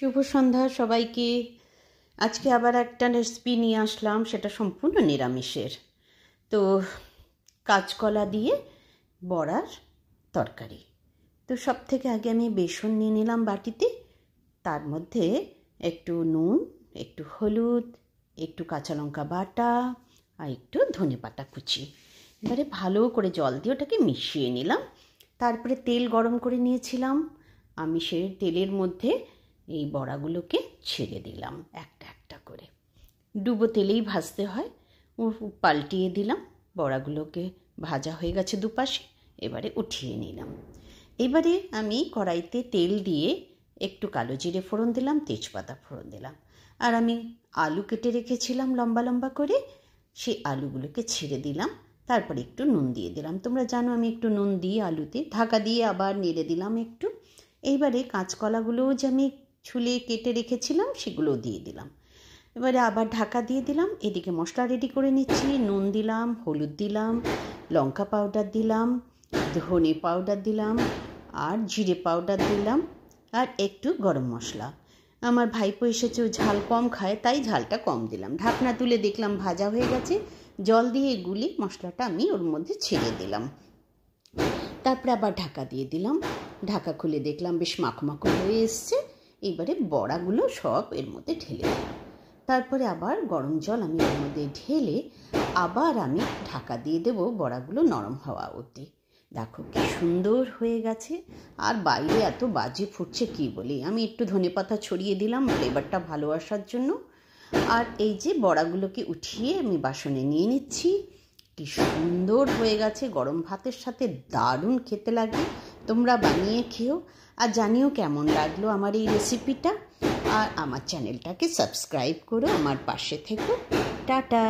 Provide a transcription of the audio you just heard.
শুভ সন্ধ্যা সবাইকে। আজকে আবার একটা রেসিপি নিয়ে আসলাম, সেটা সম্পূর্ণ নিরামিষের। তো কাঁচকলা দিয়ে বড়ার তরকারি। তো সব থেকে আগে আমি বেসন নিয়ে নিলাম বাটিতে, তার মধ্যে একটু নুন, একটু হলুদ, একটু কাঁচা লঙ্কা বাটা আর একটু ধনেপাতা কুচি। এবারে ভালো করে জল দিয়ে ওটাকে মিশিয়ে নিলাম। তারপরে তেল গরম করে নিয়েছিলাম, আমি সেই তেলের মধ্যে এই বড়াগুলোকে ছেড়ে দিলাম একটা একটা করে। ডুবো তেলেই ভাজতে হয়। পাল্টিয়ে দিলাম, বড়াগুলোকে ভাজা হয়ে গেছে দুপাশে। এবারে উঠিয়ে নিলাম। এবারে আমি কড়াইতে তেল দিয়ে একটু কালো জিরে ফোড়ন দিলাম, তেজপাতা ফোড়ন দিলাম, আর আমি আলু কেটে রেখেছিলাম লম্বা লম্বা করে, সেই আলুগুলোকে ছেড়ে দিলাম। তারপরে একটু নুন দিয়ে দিলাম। তোমরা জানো আমি একটু নুন দিই আলুতে। ঢাকা দিয়ে আবার নেড়ে দিলাম একটু। এইবারে কাঁচকলাগুলোও যে আমি ছুলে কেটে রেখেছিলাম সেগুলোও দিয়ে দিলাম। এবারে আবার ঢাকা দিয়ে দিলাম। এদিকে মশলা রেডি করে নিচ্ছি। নুন দিলাম, হলুদ দিলাম, লঙ্কা পাউডার দিলাম, ধনে পাউডার দিলাম, আর জিরে পাউডার দিলাম, আর একটু গরম মশলা। আমার ভাইপো এসেছে, ও ঝাল কম খায়, তাই ঝালটা কম দিলাম। ঢাকনা তুলে দেখলাম ভাজা হয়ে গেছে। জল দিয়ে গুলি মশলাটা আমি ওর মধ্যে ছেড়ে দিলাম। তারপরে আবার ঢাকা দিয়ে দিলাম। ঢাকা খুলে দেখলাম বেশ মাখো হয়ে এসছে। এবারে বড়াগুলো সব এর মধ্যে ঢেলে দিলাম। তারপরে আবার গরম জল আমি এর মধ্যে ঢেলে আবার আমি ঢাকা দিয়ে দেবো বড়াগুলো নরম হওয়া অবধি। দেখো কি সুন্দর হয়ে গেছে। আর বাইরে এত বাজে ফুটছে কি বলি। আমি একটু ধনেপাতা ছড়িয়ে দিলাম ফ্লেভারটা ভালো আসার জন্য। আর এই যে বড়াগুলোকে উঠিয়ে আমি বাসনে নিয়ে নিচ্ছি। কি সুন্দর হয়ে গেছে, গরম ভাতের সাথে দারুণ খেতে লাগে। তোমরা বানিয়ে খেও আর জানিও কেমন লাগলো আমার এই রেসিপিটা। আর আমার চ্যানেলটাকে সাবস্ক্রাইব করো, আমার পাশে থেকো। টাটা।